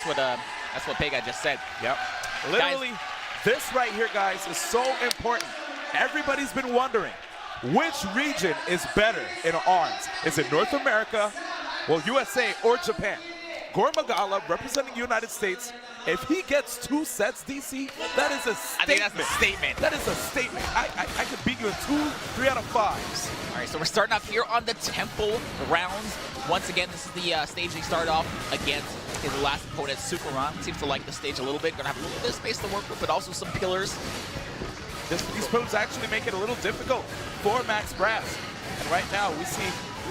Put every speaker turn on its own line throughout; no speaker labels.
what Pega just said.
Yep. Literally, this right here, guys, is so important. Everybody's been wondering, which region is better in arms? Is it North America, well, USA, or Japan? GoreMagala, representing the United States, if he gets 2 sets, DC, that is a statement.
I think that's a statement.
That is a statement. I could beat you in 2, 3 out of 5s.
All right, so we're starting off here on the Temple rounds. Once again, this is the stage he started off against his last opponent, Sukuran. Seems to like the stage a little bit. Gonna have a little bit of space to work with, but also some pillars.
These pillars actually make it a little difficult for Max Brass. And right now, we see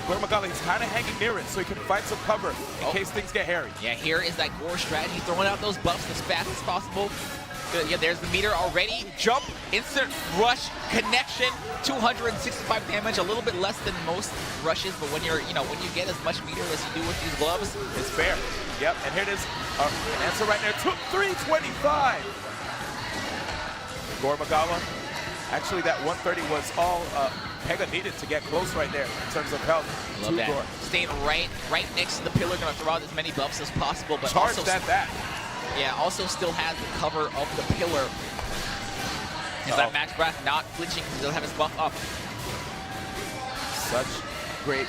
GoreMagala, he's kind of hanging near it, so he can find some cover in case things get hairy.
Yeah, here is that Gore strategy, throwing out those buffs as fast as possible. Good. Yeah, there's the meter already. Jump, instant rush, connection, 265 damage, a little bit less than most rushes, but when you're, when you get as much meter as you do with these gloves,
it's fair. Yep, and here it is, an answer right there, 325. GoreMagala, actually that 130 was all Pega needed to get close right there in terms of health.
Love that. Staying right next to the pillar, gonna throw out as many buffs as possible, but
charged
also
at that.
Yeah, also still has the cover of the pillar. Is that Max Brass not flinching? He'll have his buff up.
Such great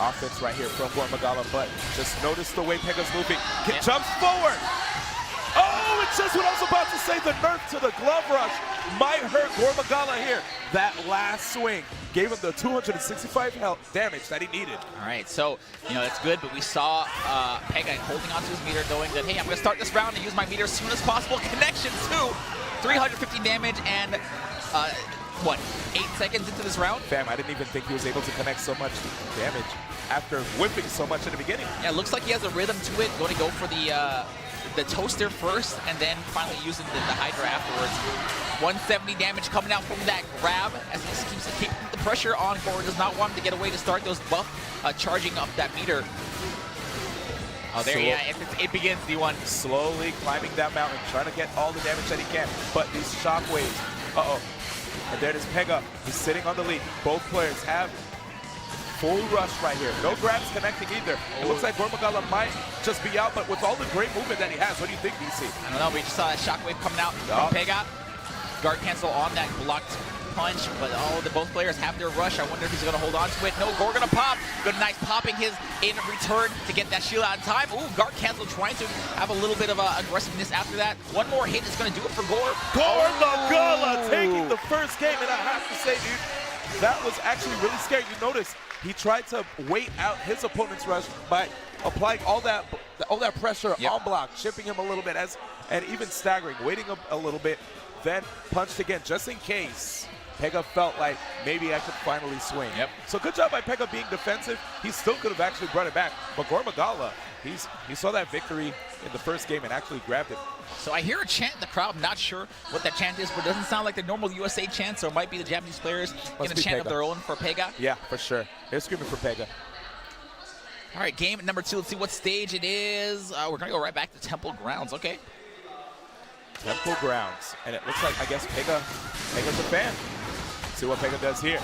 offense right here from GoreMagala, but just notice the way Pega's moving. Jumps forward. Oh, it's just what I was about to say. The nerf to the glove rush might hurt GoreMagala here. That last swing gave him the 265 health damage that he needed.
All right, so, that's good, but we saw Pega holding onto his meter, knowing that, hey, I'm going to start this round and use my meter as soon as possible. Connection 2, 350 damage, and, 8 seconds into this round?
Fam, I didn't even think he was able to connect so much damage after whipping so much in the beginning.
Yeah, it looks like he has a rhythm to it, going to go for the toaster first, and then finally using the Hydra afterwards. 170 damage coming out from that grab as he keeps keeping the pressure on. Gore does not want him to get away to start those buff charging up that meter. Oh, there, it begins, D1.
Slowly climbing that mountain, trying to get all the damage that he can. But these shockwaves, and there it is Pega. He's sitting on the lead. Both players have full rush right here. No grabs connecting either. It looks like GoreMagala might just be out, but with all the great movement that he has, what do you think, DC?
I don't know, we just saw that shockwave coming out from Pega. Guard cancel on that blocked punch, but both players have their rush. I wonder if he's going to hold on to it. No, Gore going to pop. Good, nice popping his in return to get that shield out in time. Ooh, guard cancel trying to have a little bit of aggressiveness after that. One more hit is going to do it for Gore.
GoreMagala taking the first game, and I have to say, dude, that was actually really scary. You notice he tried to wait out his opponent's rush by applying all that pressure on block, chipping him a little bit, and even staggering, waiting a little bit, then punched again, just in case Pega felt like maybe I could finally swing. So good job by Pega being defensive. He still could have actually brought it back, but GoreMagala, he saw that victory in the first game and actually grabbed it.
So I hear a chant in the crowd, not sure what that chant is, but it doesn't sound like the normal USA chant, so it might be the Japanese players in a chant of their own for Pega.
Yeah, for sure. They're screaming for Pega.
All right, game number 2. Let's see what stage it is. We're going to go right back to Temple Grounds. Okay.
Temple Grounds. And it looks like, I guess, Pega's a fan. Let's see what Pega does here.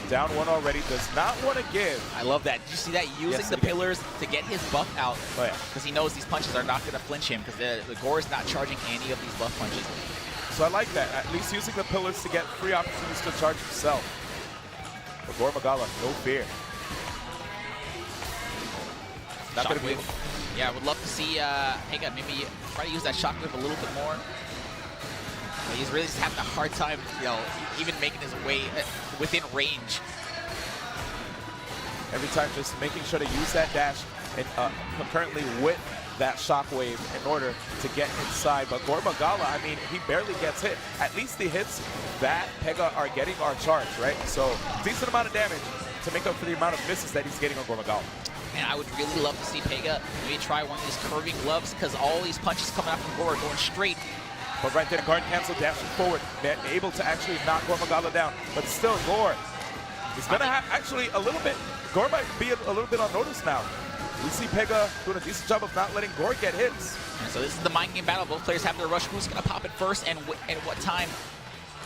Down 1 already, does not want to give.
I love that. Did you see that? Using the pillars to get his buff out. Because he knows these punches are not going to flinch him, because the Gore is not charging any of these buff punches.
So I like that. At least using the pillars to get free opportunities to charge himself. But GoreMagala, no fear. Not going to be able.
Yeah, I would love to see Pega maybe try to use that shockwave a little bit more. But he's really just having a hard time, even making his way within range.
Every time just making sure to use that dash and concurrently with that shockwave in order to get inside. But GoreMagala, I mean, he barely gets hit. At least the hits that Pega are getting are charged, right? So decent amount of damage to make up for the amount of misses that he's getting on GoreMagala.
Man, I would really love to see Pega maybe try one of these curving gloves, because all these punches coming out from Gore are going straight.
But right there, guard cancel, dashing forward, able to actually knock GoreMagala down. But still, Gore is going to have actually a little bit, Gore might be a little bit on notice now. We see Pega doing a decent job of not letting Gore get hits.
And so this is the mind game battle. Both players have their rush. Who's going to pop it first and what time?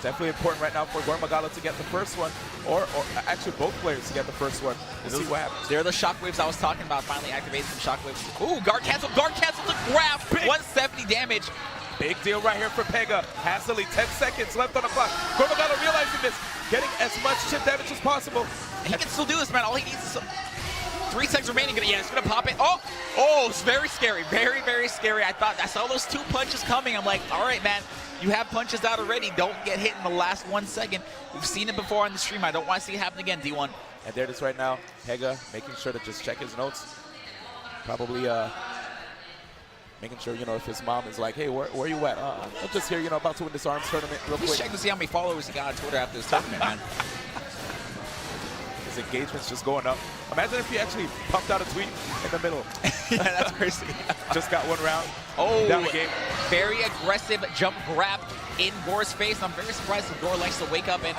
Definitely important right now for GoreMagala to get the first one, or actually both players to get the first one. We'll see what happens.
They're the shockwaves I was talking about, finally activating some shockwaves. Ooh, guard cancel to grab, 170 damage.
Big deal right here for Pega. Hassily, 10 seconds left on the clock. GoreMagala realizing this, getting as much chip damage as possible.
He can still do this, man. All he needs is 3 seconds remaining. Yeah, it's gonna pop it. Oh, it's very scary. Very, very scary. I saw those 2 punches coming. I'm like, all right, man. You have punches out already. Don't get hit in the last 1 second. We've seen it before on the stream. I don't want to see it happen again, D1.
And there it is right now. Pega making sure to just check his notes. Probably making sure, you know, if his mom is like, hey, where you at? I'm just here, you know, about to win this ARMS tournament real quick.
Just check to see how many followers he got on Twitter after this tournament, man.
His engagement's just going up. Imagine if he actually pumped out a tweet in the middle.
Yeah, that's crazy.
Just got 1 round.
Oh,
down the game.
Very aggressive jump grab in Gore's face. I'm very surprised that Gore likes to wake up and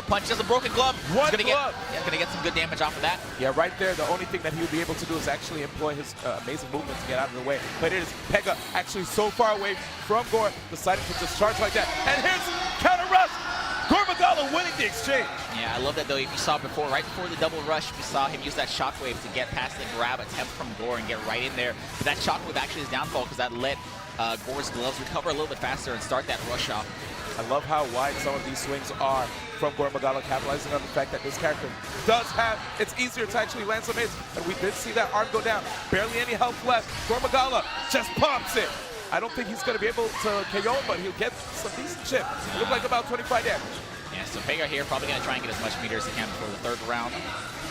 punch. Just a broken glove.
One
gonna
glove.
Gonna get some good damage off of that.
Yeah, right there. The only thing that he would be able to do is actually employ his amazing movement to get out of the way. But it is Pega actually so far away from Gore, deciding to just charge like that. And here's counter rush. GoreMagala winning the exchange.
Yeah, I love that though. If you saw before, right before the double rush, we saw him use that shockwave to get past the grab attempt from Gore and get right in there. But that shockwave actually is downfall because that let Gore's gloves recover a little bit faster and start that rush off.
I love how wide some of these swings are from GoreMagala, capitalizing on the fact that this character does have, it's easier to actually land some hits. And we did see that arm go down. Barely any health left. GoreMagala just pumps it. I don't think he's going to be able to KO him, but he'll get some decent chip. It looked like about 25 damage.
Yeah, so Pega here probably going to try and get as much meter as he can before the 3rd round.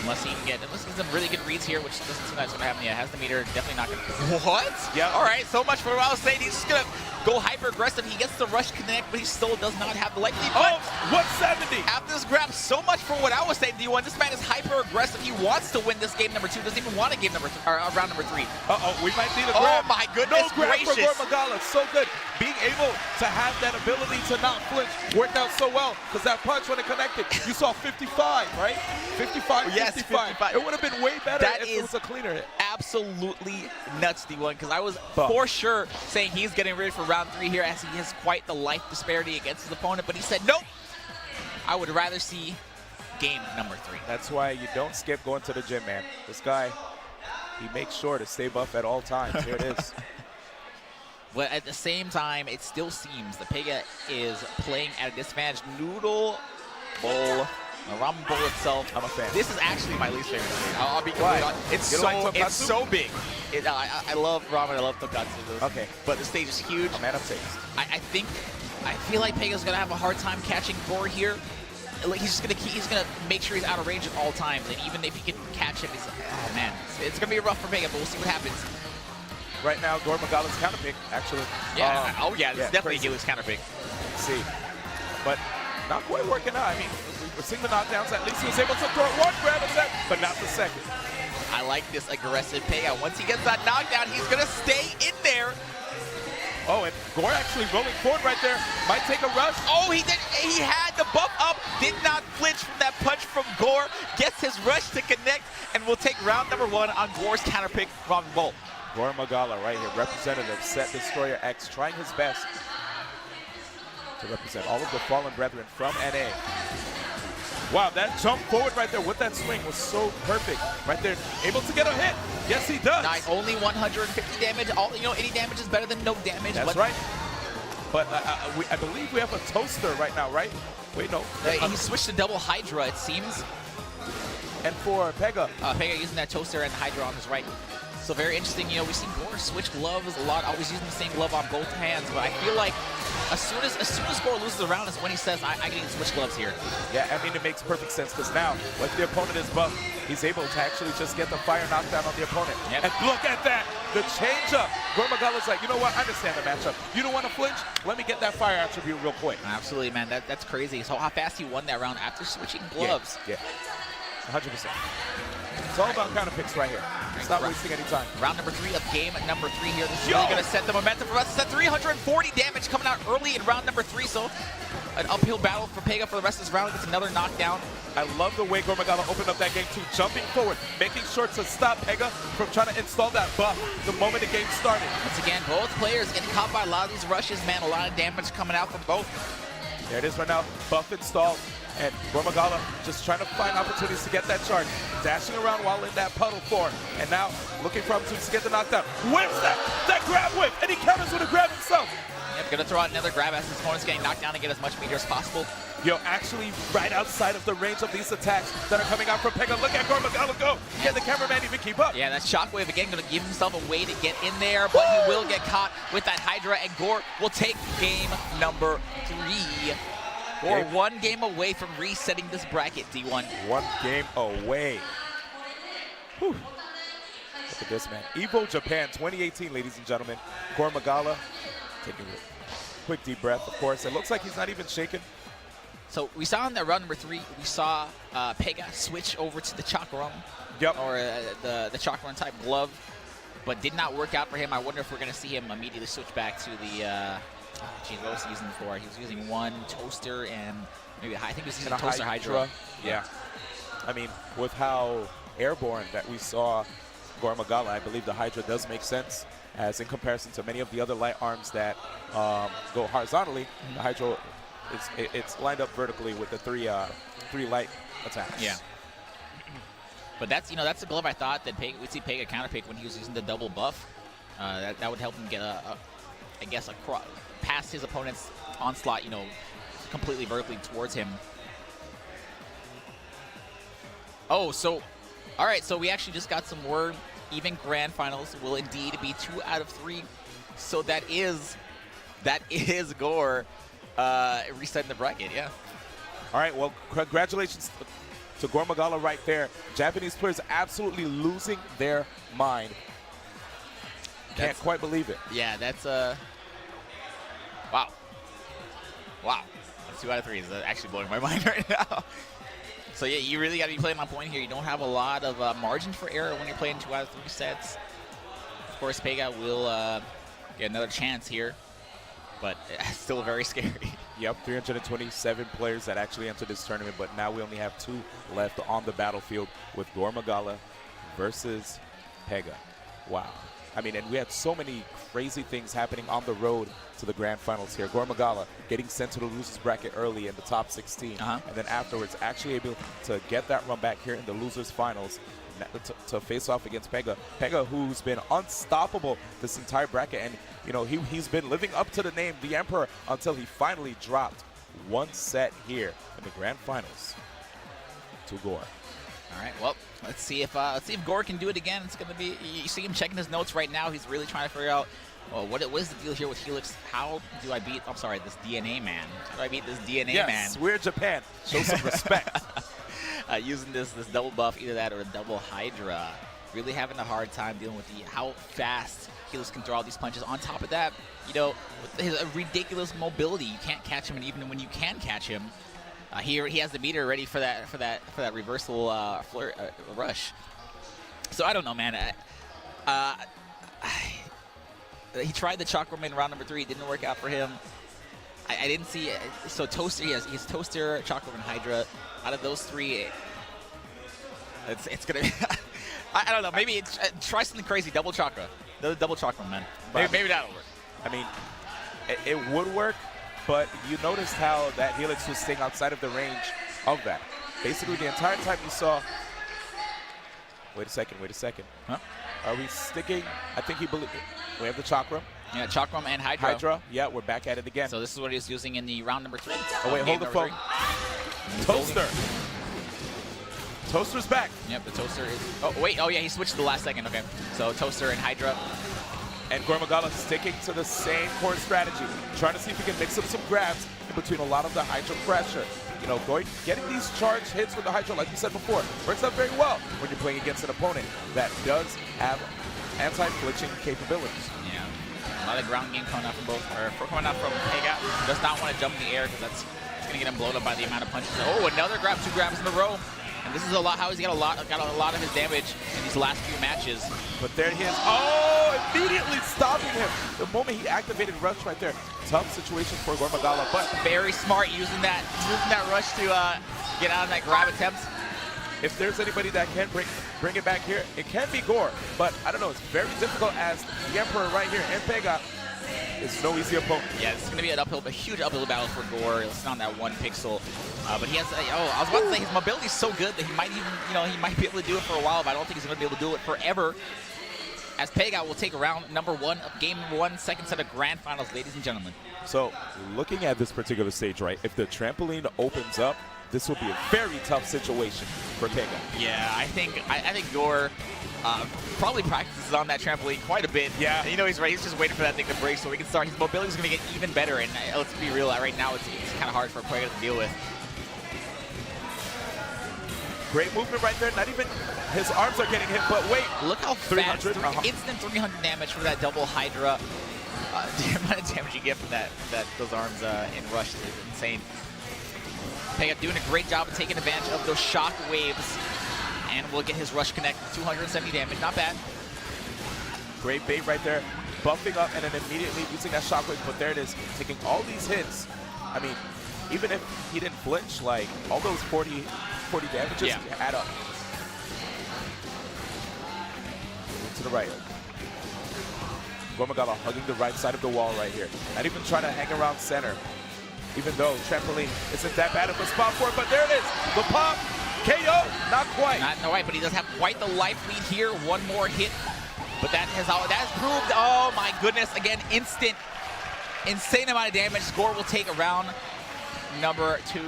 Unless he can get some really good reads here, which doesn't seem like it's going to happen yet. Has the meter, definitely not going to. What?
Yeah.
All right, so much for what I was saying. He's just going to go hyper aggressive. He gets the rush connect, but he still does not have the lightning.
Oh, 170.
After this grab, so much for what I was saying, D1. This man is hyper aggressive. He wants to win this game number 2. Doesn't even want a game number round number 3.
Uh-oh, we might need a grab.
Oh my goodness gracious.
No grab for GoreMagala. So good. Being able to have that ability to not flinch worked out so well, because that punch, when it connected, you saw 55, right? 55,
yes,
55. It would have been way better
that
if it was a cleaner hit.
Absolutely nuts, D1, because I was for sure saying he's getting ready for round 3 here, as he has quite the life disparity against his opponent, but he said, nope, I would rather see game number 3.
That's why you don't skip going to the gym, man. This guy, he makes sure to stay buff at all times. Here it is.
But at the same time, it still seems that Pega is playing at a disadvantage. Noodle Bowl, the ramen bowl itself.
I'm a fan.
This is actually my least favorite thing. I'll be completely honest. It's so big. I love ramen. I love tonkatsu.
Okay.
But the stage is huge.
A man of taste.
I feel like Pega's gonna have a hard time catching Gore here. Like he's gonna make sure he's out of range at all times, and even if he can catch him, he's like, oh man, it's gonna be rough for Pega. But we'll see what happens.
Right now, GoreMagala's counter pick, actually.
Yeah. Oh yeah, it's definitely Gilly's counter pick.
Let's see. But not quite working out. I mean, we're seeing the knockdowns. At least he was able to throw 1 grab attack, but not the 2nd.
I like this aggressive Pega. Once he gets that knockdown, he's gonna stay in there.
Oh, and Gore actually rolling forward right there. Might take a rush.
Oh, he did. He had the buff up. Did not flinch from that punch from Gore. Gets his rush to connect, and we'll take round number 1 on Gore's counter pick, Ramen Bowl.
GoreMagala right here, representative, Set Destroyer X, trying his best to represent all of the fallen brethren from NA. Wow, that jump forward right there with that swing was so perfect. Right there, able to get a hit. Yes, he does.
Nice, only 150 damage. Any damage is better than no damage.
That's right. But I believe we have a toaster right now, right? Wait, no.
He switched to double Hydra, it seems.
And for Pega.
Pega using that toaster and Hydra on his right. So very interesting. We've seen Gore switch gloves a lot, always using the same glove on both hands. But I feel like as soon as Gore loses a round is when he says, I need to switch gloves here.
Yeah, I mean, it makes perfect sense because now, when the opponent is buffed, he's able to actually just get the fire knockdown on the opponent.
Yep. And
look at that, the change-up. GoreMagala's like, you know what, I understand the matchup. You don't want to flinch? Let me get that fire attribute real quick.
Absolutely, man. That's crazy. So how fast he won that round after switching gloves.
Yeah. 100%. It's all about counter picks right here. Stop wasting any time.
Round number 3 of game number 3 here. This is really going to set the momentum for us. It's at 340 damage coming out early in round number 3. So an uphill battle for Pega for the rest of this round. Gets another knockdown.
I love the way GoreMagala opened up that game too. Jumping forward, making sure to stop Pega from trying to install that buff the moment the game started.
Once again, both players getting caught by a lot of these rushes, man. A lot of damage coming out from both.
There it is right now. Buff installed. And GoreMagala just trying to find opportunities to get that charge. Dashing around while in that puddle form. And now looking for opportunities to get the knockdown. Whips that grab whip. And he counters with a grab himself.
Yep, gonna throw out another grab as his opponent's getting knocked down and get as much meter as possible.
Yo, actually right outside of the range of these attacks that are coming out from Pega. Look at GoreMagala go. Can the cameraman even keep up?
Yeah, that shockwave again, gonna give himself a way to get in there, but he will get caught with that Hydra, and Gore will take game number 3. Gore 1 game away from resetting this bracket, D1.
1 game away. Whew. Look at this, man. EVO Japan 2018, ladies and gentlemen. GoreMagala taking a quick deep breath, of course. It looks like he's not even shaken.
So we saw in that round number 3, we saw Pega switch over to the Chakram, or the Chakram type glove, but did not work out for him. I wonder if we're going to see him immediately switch back to the, what was he using before? He was using one toaster and maybe, I think he was using a toaster Hydra.
Yeah. I mean, with how airborne that we saw GoreMagala, I believe the Hydra does make sense, as in comparison to many of the other light arms that go horizontally, the Hydra, it's lined up vertically with the three light attacks.
Yeah. But that's that's a glove I thought that we'd see Pega counterpick when he was using the double buff. That would help him get I guess past his opponent's onslaught, completely vertically towards him. Oh, so all right, so we actually just got some word. Even grand finals will indeed be 2 out of 3. So that is Gore resetting the bracket, yeah.
All right, well, congratulations to GoreMagala right there. Japanese players absolutely losing their mind. Can't quite believe it.
Yeah, that's wow. That's 2 out of 3 is actually blowing my mind right now. So yeah, you really got to be playing on point here. You don't have a lot of margin for error when you're playing 2 out of 3 sets. Of course, Pega will get another chance here, but still very scary.
Yep, 327 players that actually entered this tournament, but now we only have 2 left on the battlefield with GoreMagala versus Pega. Wow. I mean, and we had so many crazy things happening on the road to the grand finals here. GoreMagala getting sent to the losers bracket early in the top 16, and then afterwards actually able to get that run back here in the losers finals to face off against Pega. Pega, who's been unstoppable this entire bracket, and he's been living up to the name, the Emperor, until he finally dropped 1 set here in the grand finals to Gore.
All right, well, let's see if Gore can do it again. It's gonna be, you see him checking his notes right now. He's really trying to figure out, well, what is the deal here with Helix? How do I beat, I'm sorry, this DNA man? How do I beat this DNA man?
Yes, we're Japan. Show some respect.
Using this double buff, either that or a double Hydra. Really having a hard time dealing with how fast Helix can throw out these punches. On top of that, with his ridiculous mobility, you can't catch him, and even when you can catch him, he has the meter ready for that reversal rush. So I don't know, man. He tried the Chakram in round number 3. It didn't work out for him. I didn't see it. So Toaster, he has Toaster, Chakram, and Hydra. Out of those 3, it's gonna be. I don't know. Maybe try something crazy. Double Chakra. The double Chakram, man. Maybe that'll work.
I mean, it would work. But you noticed how that Helix was staying outside of the range of that. Basically, the entire time you saw... Wait a second.
Huh?
Are we sticking? I think we have the Chakram.
Yeah, Chakram and Hydra.
Yeah, we're back at it again.
So this is what he's using in the round number 3.
Oh, wait, hold the phone. Toaster. Toaster's back.
Yep, the Toaster is... Oh, wait. Oh, yeah, he switched the last second. Okay. So Toaster and Hydra.
And GoreMagala sticking to the same core strategy, trying to see if he can mix up some grabs in between a lot of the Hydra pressure. Getting these charge hits with the Hydra, like we said before, works out very well when you're playing against an opponent that does have anti-glitching capabilities.
Yeah, a lot of ground game coming out from Pega. Does not want to jump in the air because it's going to get him blown up by the amount of punches. Oh, another grab, 2 grabs in a row. And this is how he's got a lot of his damage in these last few matches.
But there he is. Oh, immediately stopping him. The moment he activated Rush right there. Tough situation for GoreMagala, but
very smart using that Rush to get out of that grab attempt.
If there's anybody that can bring it back here, it can be Gore. But I don't know, it's very difficult as the Emperor right here and Pega is no easy opponent.
Yeah, this is going to be a huge uphill battle for Gore. It's on that 1 pixel. But he has, I was about to say, his mobility is so good that he might even, he might be able to do it for a while, but I don't think he's going to be able to do it forever. As Pega will take round number 1 of game number 1, second set of grand finals, ladies and gentlemen.
So, looking at this particular stage, right, if the trampoline opens up, this will be a very tough situation for Pega.
Yeah, I think Gore probably practices on that trampoline quite a bit.
Yeah.
And he's right. He's just waiting for that thing to break so we can start. His mobility is going to get even better. And let's be real, right now it's kind of hard for Pega to deal with.
Great movement right there. Not even his arms are getting hit, but wait.
Look how fast,
300.
Instant 300 damage for that double Hydra. The amount of damage you get from those arms in rush is insane. Pega doing a great job of taking advantage of those shock waves. And we'll get his rush connect, 270 damage, not bad.
Great bait right there, buffing up and then immediately using that shockwave, but there it is, taking all these hits. I mean, even if he didn't flinch, like, all those 40 damages add up. To the right. GoreMagala hugging the right side of the wall right here. Not even trying to hang around center, even though trampoline isn't that bad of a spot for it, but there it is, the pop. KO, not quite.
Not quite, but he does have quite the life lead here. One more hit, but that has proved. Oh my goodness! Again, insane amount of damage. Gore will take round number 2,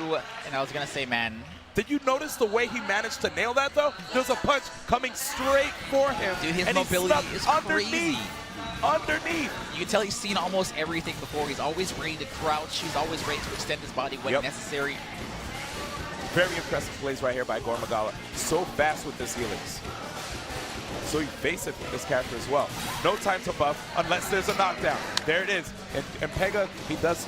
and I was gonna say, man.
Did you notice the way he managed to nail that though? There's a punch coming straight for him.
Dude, his
and
mobility is crazy.
Underneath.
You can tell he's seen almost everything before. He's always ready to crouch. He's always ready to extend his body when necessary.
Very impressive plays right here by GoreMagala. So fast with this helix. So evasive with this character as well. No time to buff unless there's a knockdown. There it is. And Pega, he does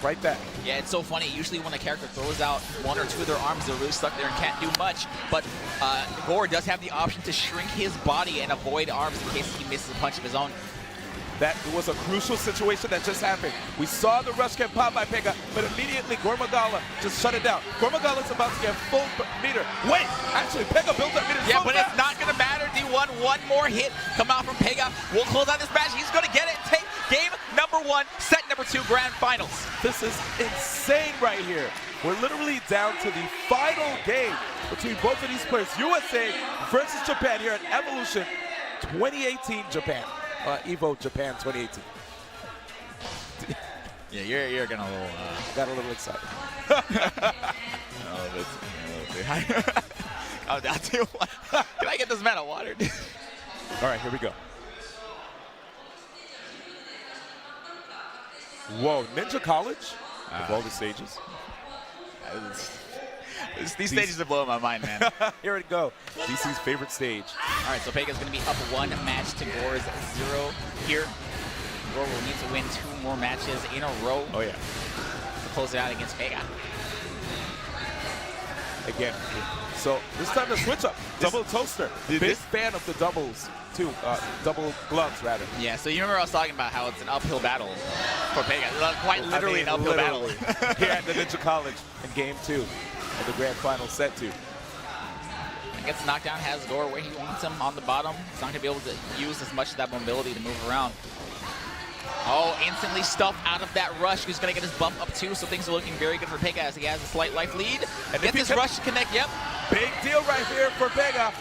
right back.
Yeah, it's so funny. Usually when a character throws out 1 or 2 of their arms, they're really stuck there and can't do much. But Gore does have the option to shrink his body and avoid arms in case he misses a punch of his own.
That was a crucial situation that just happened. We saw the rush get popped by Pega, but immediately GoreMagala just shut it down. GoreMagala's about to get full meter. Wait, actually Pega built that meter.
Yeah,
so
but
fast.
it's not going to matter. D1, one more hit come out from Pega. We'll close out this match. He's going to get it. Take game number 1, set number 2, grand finals.
This is insane right here. We're literally down to the final game between both of these players. USA versus Japan here at Evolution 2018 Japan. EVO Japan 2018.
Yeah, you're gonna
got a little excited.
A little bit higher. Calm down too. Can I get this man a water?
All right, here we go. Whoa, Ninja College of all the stages.
These stages are blowing my mind, man.
Here we go. DC's favorite stage.
All right, so Pega's going to be up 1 match to Gore's 0 here. Gore will need to win 2 more matches in a row.
Oh, yeah.
To close it out against Pega.
Again, so this time the switch up. Double toaster. Big fan of the doubles, too. Double gloves, rather.
Yeah, so you remember I was talking about how it's an uphill battle for Pega. Quite literally an uphill battle.
Here at the Ninja College in game 2. Of the grand final set 2.
Gets the knockdown, has Gore where he wants him on the bottom. He's not going to be able to use as much of that mobility to move around. Oh, instantly stuffed out of that rush. He's going to get his buff up too, so things are looking very good for Pega as he has a slight life lead. And gets his rush to connect, yep.
Big deal right here for Pega.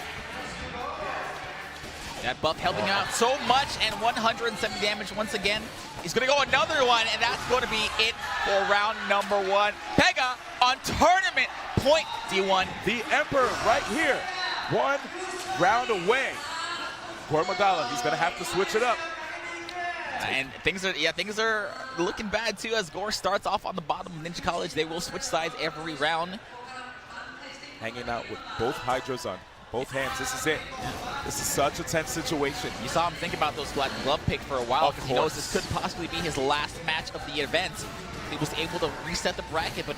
That buff helping out so much, and 170 damage once again. He's going to go another one, and that's going to be it for round number 1. Pega on tournament point, D1.
The Emperor right here. 1 round away. GoreMagala, he's going to have to switch it up.
And things are looking bad too as Gore starts off on the bottom of Ninja College. They will switch sides every round.
Hanging out with both Hydras on both hands. This is it. This is such a tense situation.
You saw him think about those black glove picks for a while because he knows this could possibly be his last match of the event. He was able to reset the bracket, but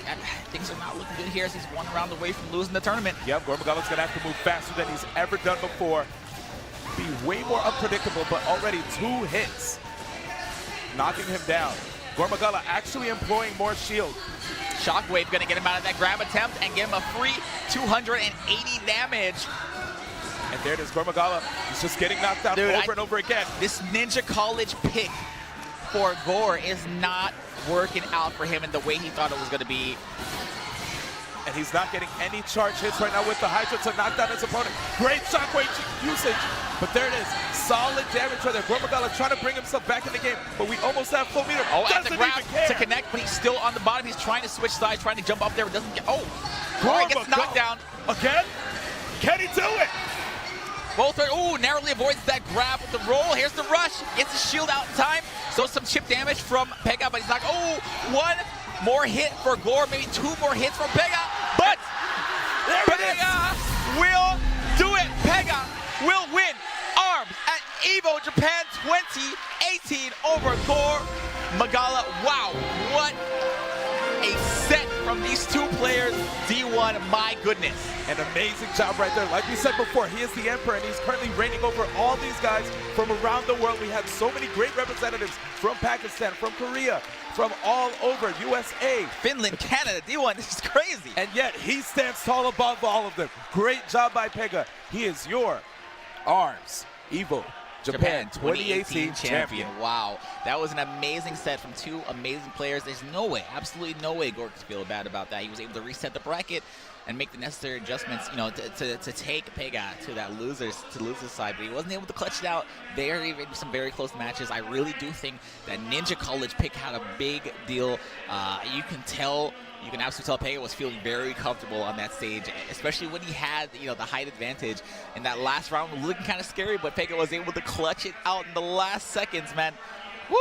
things are not looking good here as he's 1 round away from losing the tournament.
Yep, GoreMagala's going to have to move faster than he's ever done before. Be way more unpredictable, but already 2 hits. Knocking him down. GoreMagala actually employing more shield.
Shockwave going to get him out of that grab attempt and give him a free 280 damage.
And there it is, GoreMagala. He's just getting knocked out over and over again.
This Ninja College pick for Gore is not working out for him in the way he thought it was going to be.
And he's not getting any charge hits right now with the Hydra to knock down his opponent. Great shockwave usage, but there it is. Solid damage right there. GoreMagala trying to bring himself back in the game, but we almost have full meter.
Oh, at
Doesn't
the grab
even care.
to connect, but he's still on the bottom. He's trying to switch sides, trying to jump up there, but doesn't get. Oh, Gore gets knocked down.
Again? Can he do it?
Both are, ooh, narrowly avoids that grab with the roll. Here's the rush. Gets the shield out in time. So some chip damage from Pega, but he's like, oh, one more hit for Gore, maybe two more hits from Pega. But Pega will do it. Pega will win ARMS at EVO Japan 2018 over GoreMagala. Wow, what a set from these two players. D1, my goodness.
An amazing job right there. Like we said before, he is the Emperor, and he's currently reigning over all these guys from around the world. We had so many great representatives from Pakistan, from Korea, from all over, USA.
Finland, Canada, D1, this is crazy.
And yet, he stands tall above all of them. Great job by Pega. He is your ARMS EVO Japan 2018 champion.
Wow, that was an amazing set from two amazing players. There's no way, absolutely no way Gore could feel bad about that. He was able to reset the bracket and make the necessary adjustments, you know, to take Pega to that loser's side, but he wasn't able to clutch it out. Some very close matches. I really do think that Ninja College pick had a big deal. You can absolutely tell Pega was feeling very comfortable on that stage, especially when he had, you know, the height advantage in that last round, looking kind of scary, but Pega was able to clutch it out in the last seconds, man. Woo!